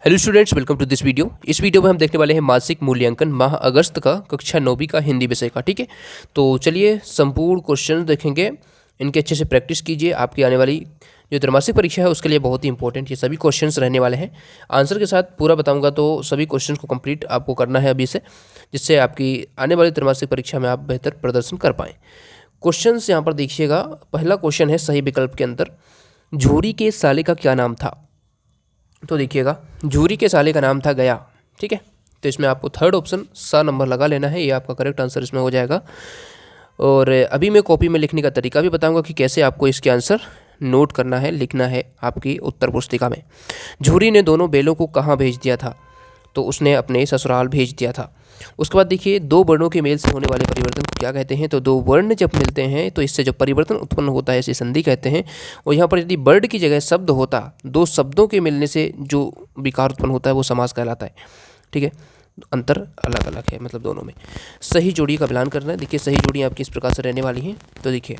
Hello students, welcome to this video. इस video में हम देखने वाले हैं मासिक मूल्यांकन माह अगस्त का कक्षा 9वीं का हिंदी विषय का। ठीक है, तो चलिए संपूर्ण क्वेश्चन देखेंगे, इनके अच्छे से प्रैक्टिस कीजिए। आपकी आने वाली जो त्रैमासिक परीक्षा है उसके लिए बहुत ही इंपॉर्टेंट ये सभी क्वेश्चंस रहने वाले हैं। आंसर के साथ पूरा बताऊंगा, तो सभी क्वेश्चंस को कंप्लीट आपको करना है अभी से, जिससे आपकी आने वाली त्रैमासिक परीक्षा में आप बेहतर प्रदर्शन कर पाएँ। क्वेश्चंस यहाँ पर देखिएगा। पहला क्वेश्चन है सही विकल्प के अंदर, झूरी के साले का क्या नाम था। तो देखिएगा, झूरी के साले का नाम था गया। ठीक है, तो इसमें आपको थर्ड ऑप्शन सा नंबर लगा लेना है, ये आपका करेक्ट आंसर इसमें हो जाएगा। और अभी मैं कॉपी में लिखने का तरीका भी बताऊंगा कि कैसे आपको इसके आंसर नोट करना है, लिखना है आपकी उत्तर पुस्तिका में। झूरी ने दोनों बैलों को कहाँ भेज दिया था, तो उसने अपने ससुराल भेज दिया था। उसके बाद देखिए, दो वर्णों के मेल से होने वाले परिवर्तन को क्या कहते हैं। तो दो वर्ण जब मिलते हैं तो इससे जो परिवर्तन उत्पन्न होता है इसे संधि कहते हैं। और यहाँ पर यदि वर्ड की जगह शब्द होता, दो शब्दों के मिलने से जो विकार उत्पन्न होता है वो समास कहलाता है। ठीक है, अंतर अलग अलग है, मतलब दोनों में। सही जोड़ी का मिलान करना है। देखिए, सही जोड़ी आपकी इस प्रकार से रहने वाली है। तो देखिए,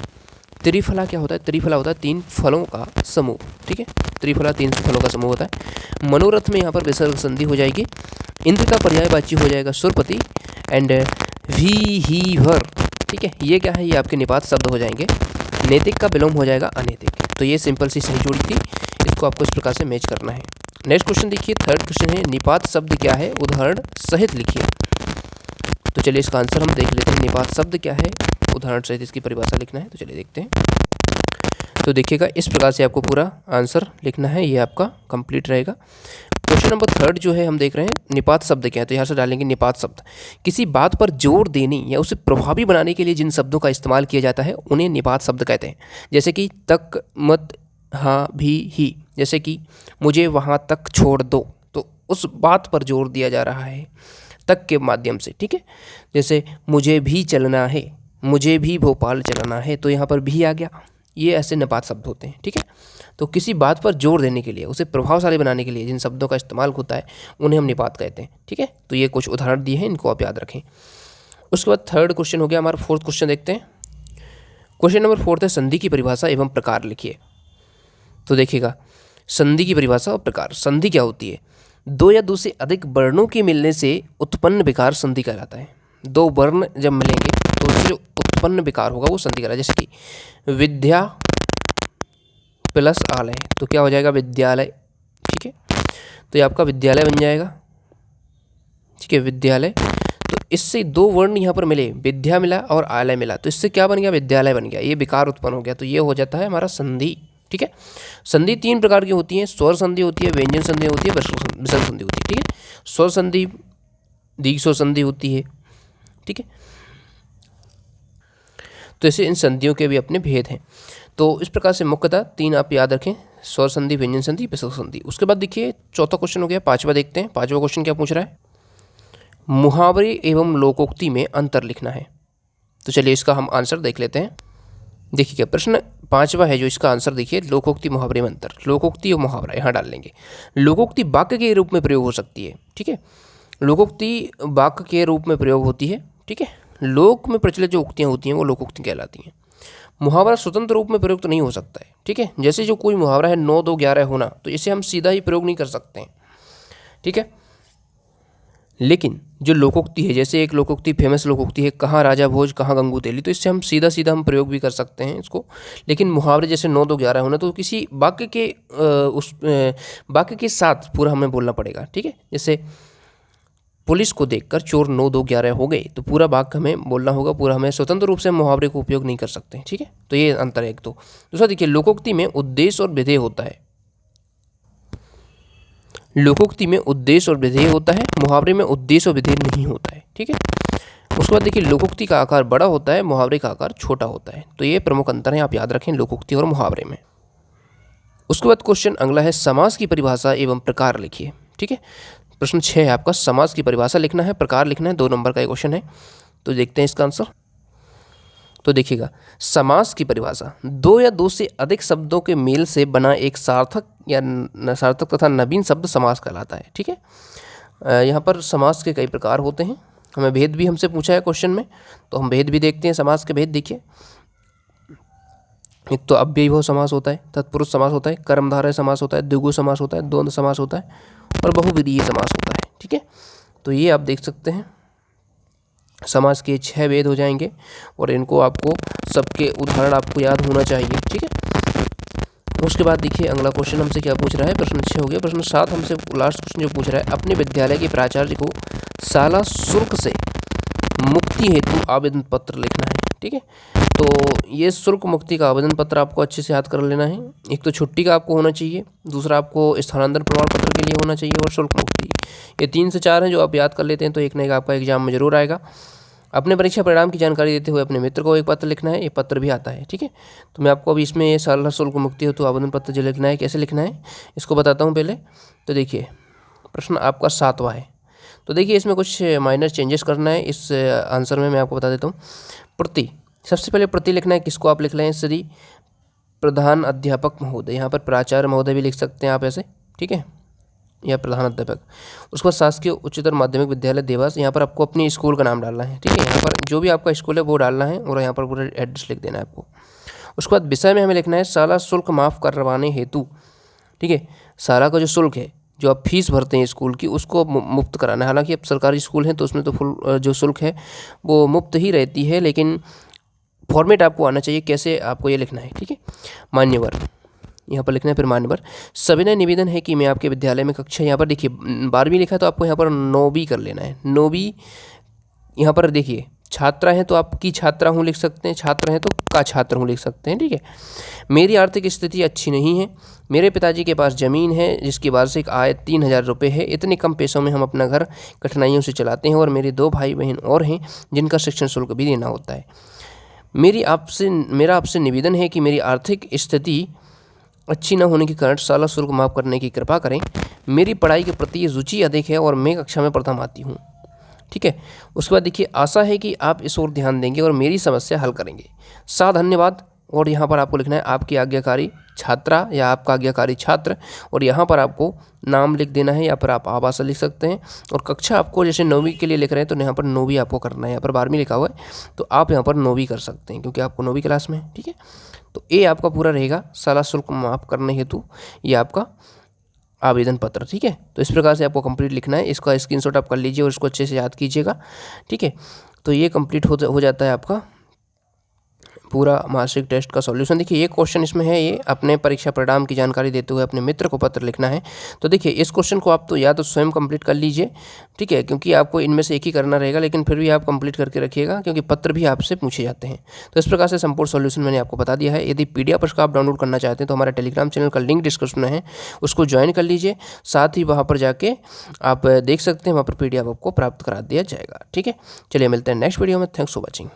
त्रिफला क्या होता है। त्रिफला होता है तीन फलों का समूह। ठीक है, त्रिफला तीन फलों का समूह होता है। मनोरथ में यहाँ पर विसर्ग संधि हो जाएगी। इंद्र का पर्यायवाची हो जाएगा सुरपति एंड वी ही भर। ठीक है, ये क्या है, ये आपके निपात शब्द हो जाएंगे। नैतिक का विलोम हो जाएगा अनैतिक। तो ये सिंपल सी सही जोड़ी थी, इसको आपको इस प्रकार से मैच करना है। नेक्स्ट क्वेश्चन देखिए, थर्ड क्वेश्चन है निपात शब्द क्या है, उदाहरण सहित लिखिए। तो चलिए इसका आंसर हम देख लेते हैं। निपात शब्द क्या है, उदाहरण सहित इसकी परिभाषा लिखना है। तो चलिए देखते हैं। तो देखिएगा, इस प्रकार से आपको पूरा आंसर लिखना है, ये आपका कंप्लीट रहेगा। क्वेश्चन नंबर थर्ड जो है हम देख रहे हैं, निपात शब्द क्या है। तो यहाँ से डालेंगे निपात शब्द, किसी बात पर जोर देने या उसे प्रभावी बनाने के लिए जिन शब्दों का इस्तेमाल किया जाता है उन्हें निपात शब्द कहते हैं। जैसे कि तक, मत, हाँ, भी, ही। जैसे कि मुझे वहाँ तक छोड़ दो, तो उस बात पर जोर दिया जा रहा है तक के माध्यम से। ठीक है, जैसे मुझे भी चलना है, मुझे भी भोपाल चलना है, तो यहाँ पर भी आ गया। ये ऐसे निपात शब्द होते हैं। ठीक है, तो किसी बात पर जोर देने के लिए, उसे प्रभावशाली बनाने के लिए जिन शब्दों का इस्तेमाल होता है उन्हें हम निपात कहते हैं। ठीक है, तो ये कुछ उदाहरण दिए हैं, इनको आप याद रखें। उसके बाद थर्ड क्वेश्चन हो गया हमारा। फोर्थ क्वेश्चन देखते हैं। क्वेश्चन नंबर फोर्थ है संधि की परिभाषा एवं प्रकार लिखिए। तो देखिएगा, संधि की परिभाषा और प्रकार। संधि क्या होती है, दो या दो से अधिक वर्णों के मिलने से उत्पन्न विकार संधि कहलाता है। दो वर्ण जब मिलेंगे तो उससे जो उत्पन्न विकार होगा वो संधि कहलाता है। जैसे कि विद्या प्लस आलय, तो क्या हो जाएगा, विद्यालय। ठीक है, तो ये आपका विद्यालय बन जाएगा। ठीक है, विद्यालय। तो इससे दो वर्ण यहाँ पर मिले, विद्या मिला और आलय मिला, तो इससे क्या बन गया, विद्यालय बन गया। ये विकार उत्पन्न हो गया, तो ये हो जाता है हमारा संधि। ठीक है, संधि तीन प्रकार की होती है, स्वर संधि होती है, व्यंजन संधि होती है, विसर्ग संधि होती है। ठीक है, स्वर संधि, दीर्घ स्वर संधि होती है। ठीक है, तो ऐसे इन संधियों के भी अपने भेद हैं। तो इस प्रकार से मुख्यतः तीन आप याद रखें, स्वर संधि, व्यंजन संधि, विसर्ग संधि। उसके बाद देखिए चौथा क्वेश्चन हो गया। पांचवा देखते हैं। पांचवा क्वेश्चन क्या पूछ रहा है, मुहावरे एवं लोकोक्ति में अंतर लिखना है। तो चलिए इसका हम आंसर देख लेते हैं। देखिए क्या प्रश्न पांचवा है, जो इसका आंसर देखिए, लोकोक्ति मुहावरे में अंतर। लोकोक्ति और मुहावरा यहाँ डाल लेंगे। लोकोक्ति वाक्य के रूप में प्रयोग हो सकती है। ठीक है, लोकोक्ति वाक्य के रूप में प्रयोग होती है। ठीक है, लोक में प्रचलित जो उक्तियाँ होती हैं वो लोकोक्ति कहलाती हैं। मुहावरा स्वतंत्र रूप में प्रयोग तो नहीं हो सकता है। ठीक है, जैसे जो कोई मुहावरा है 9 2 11 होना, तो इसे हम सीधा ही प्रयोग नहीं कर सकते हैं। ठीक है, लेकिन जो लोकोक्ति है, जैसे एक लोकोक्ति फेमस लोकोक्ति है, कहाँ राजा भोज कहाँ गंगू तेली, तो इससे हम सीधा सीधा हम प्रयोग भी कर सकते हैं इसको। लेकिन मुहावरे जैसे 9 2 11 होना, तो किसी वाक्य के उस वाक्य के साथ पूरा हमें बोलना पड़ेगा। ठीक है, जैसे पुलिस को देखकर चोर 9 2 11 हो गए, तो पूरा वाक्य हमें बोलना होगा, पूरा हमें स्वतंत्र रूप से मुहावरे को उपयोग नहीं कर सकते। ठीक है, तो ये अंतर है एक। तो दूसरा देखिए, लोकोक्ति में उद्देश्य और विधेय होता है। लोकोक्ति में उद्देश्य और विधेय होता है, मुहावरे में उद्देश्य और विधेय नहीं होता है। ठीक है, उसके बाद देखिए, लोकोक्ति का आकार बड़ा होता है, मुहावरे का आकार छोटा होता है। तो ये प्रमुख अंतर है, आप याद रखें लोकोक्ति और मुहावरे में। उसके बाद क्वेश्चन अगला है, समास की परिभाषा एवं प्रकार लिखिए। ठीक है, प्रश्न 6 है आपका, समास की परिभाषा लिखना है, प्रकार लिखना है। 2 नंबर का क्वेश्चन है, तो देखते हैं इसका आंसर। तो देखिएगा, समास की परिभाषा, दो या दो से अधिक शब्दों के मेल से बना एक सार्थक या सार्थक तथा नवीन शब्द समास कहलाता है। ठीक है, यहाँ पर समास के कई प्रकार होते हैं, हमें भेद भी हमसे पूछा है क्वेश्चन में, तो हम भेद भी देखते हैं। समास के भेद देखिए, एक तो अव्ययीभाव समास होता है, तत्पुरुष समास होता है, कर्मधारय समास होता है, द्विगु समास होता है, द्वंद्व समास होता है और बहुविधीय समास होता है। ठीक है, तो ये आप देख सकते हैं समास के 6 भेद हो जाएंगे और इनको आपको सबके उदाहरण आपको याद होना चाहिए। ठीक है, उसके बाद देखिए अगला क्वेश्चन हमसे क्या पूछ रहा है। प्रश्न 6 हो गया। प्रश्न 7 हमसे लास्ट क्वेश्चन जो पूछ रहा है, अपने विद्यालय के प्राचार्य को शाला शुल्क से मुक्ति हेतु आवेदन पत्र लिखना है। ठीक है, तो ये शुल्क मुक्ति का आवेदन पत्र आपको अच्छे से याद कर लेना है। एक तो छुट्टी का आपको होना चाहिए, दूसरा आपको स्थानांतरण प्रमाण पत्र के लिए होना चाहिए और शुल्क मुक्ति। ये 3 से 4 हैं जो आप याद कर लेते हैं तो एक ना एक आपका एग्जाम में जरूर आएगा। अपने परीक्षा परिणाम की जानकारी देते हुए अपने मित्र को एक पत्र लिखना है, ये पत्र भी आता है। ठीक है, तो मैं आपको अभी इसमें ये शाला शुल्क मुक्ति हेतु आवेदन पत्र जो लिखना है, कैसे लिखना है इसको बताता हूँ पहले। तो देखिए प्रश्न आपका 7वां है। तो देखिए इसमें कुछ माइनर चेंजेस करना है इस आंसर में, मैं आपको बता देता हूँ। प्रति, सबसे पहले प्रति लिखना है, किसको आप लिख रहे हैं, श्री प्रधान अध्यापक महोदय। यहाँ पर प्राचार्य महोदय भी लिख सकते हैं आप ऐसे। ठीक है, या प्रधान अध्यापक। उसके बाद शासकीय उच्चतर माध्यमिक विद्यालय देवास, यहाँ पर आपको अपनी स्कूल का नाम डालना है। ठीक है, यहाँ पर जो भी आपका स्कूल है वो डालना है और यहाँ पर पूरा एड्रेस लिख देना है आपको। उसके बाद विषय में हमें लिखना है शाला शुल्क माफ़ करवाने हेतु। ठीक है, शाला का जो शुल्क है, जो आप फीस भरते हैं स्कूल की, उसको मुक्त कराना है। हालांकि अब सरकारी स्कूल हैं तो उसमें तो फुल जो शुल्क है वो मुफ्त ही रहती है, लेकिन फॉर्मेट आपको आना चाहिए कैसे आपको ये लिखना है। ठीक है, मान्यवर यहाँ पर लिखना है, फिर मान्यवर। सविनय निवेदन है कि मैं आपके विद्यालय में कक्षा, यहाँ पर देखिए 12वीं लिखा है तो आपको यहाँ पर 9वीं कर लेना है। 9वीं यहाँ पर देखिए छात्रा है तो आपकी छात्रा हूँ लिख सकते हैं, छात्र हैं तो का छात्र हूँ लिख सकते हैं। ठीक है, मेरी आर्थिक स्थिति अच्छी नहीं है, मेरे पिताजी के पास ज़मीन है जिसकी वार्षिक आय 3000 रुपये है। इतने कम पैसों में हम अपना घर कठिनाइयों से चलाते हैं और मेरे 2 भाई बहन और हैं जिनका शिक्षण शुल्क भी देना होता है। मेरा आपसे निवेदन है कि मेरी आर्थिक स्थिति अच्छी न होने के कारण शाला शुल्क माफ़ करने की कृपा करें। मेरी पढ़ाई के प्रति रुचि अधिक है और मैं कक्षा में प्रथम आती हूँ। ठीक है, उसके बाद देखिए आशा है कि आप इस ओर ध्यान देंगे और मेरी समस्या हल करेंगे। धन्यवाद। और यहाँ पर आपको लिखना है आपकी आज्ञाकारी छात्रा या आपका आज्ञाकारी छात्र, और यहाँ पर आपको नाम लिख देना है, या पर आप आवास लिख सकते हैं। और कक्षा आपको जैसे 9वीं के लिए लिख रहे हैं तो यहाँ पर 9वीं आपको करना है, यहाँ पर 12वीं लिखा हुआ है तो आप यहाँ पर 9वीं कर सकते हैं क्योंकि आपको 9वीं क्लास में है। ठीक है, तो ये आपका पूरा रहेगा शाला शुल्क माफ़ करने हेतु ये आपका आवेदन पत्र। ठीक है, तो इस प्रकार से आपको कंप्लीट लिखना है। इसका स्क्रीनशॉट आप कर लीजिए और इसको अच्छे से याद कीजिएगा। ठीक है, तो ये कंप्लीट हो जाता है आपका पूरा मार्कशीट टेस्ट का सॉल्यूशन। देखिए ये क्वेश्चन इसमें है, ये अपने परीक्षा परिणाम की जानकारी देते हुए अपने मित्र को पत्र लिखना है। तो देखिए इस क्वेश्चन को आप तो या तो स्वयं कंप्लीट कर लीजिए, ठीक है, क्योंकि आपको इनमें से एक ही करना रहेगा, लेकिन फिर भी आप कंप्लीट करके रखिएगा क्योंकि पत्र भी आपसे पूछे जाते हैं। तो इस प्रकार से संपूर्ण सॉल्यूशन मैंने आपको बता दिया है। यदि PDF उसका आप डाउनलोड करना चाहते हैं तो हमारे टेलीग्राम चैनल का लिंक डिस्क्रिप्शन में है, उसको ज्वाइन कर लीजिए। साथ ही वहाँ पर जाके आप देख सकते हैं, वहाँ पर PDF आपको प्राप्त करा दिया जाएगा। ठीक है, चलिए मिलते हैं नेक्स्ट वीडियो में। Thanks for watching.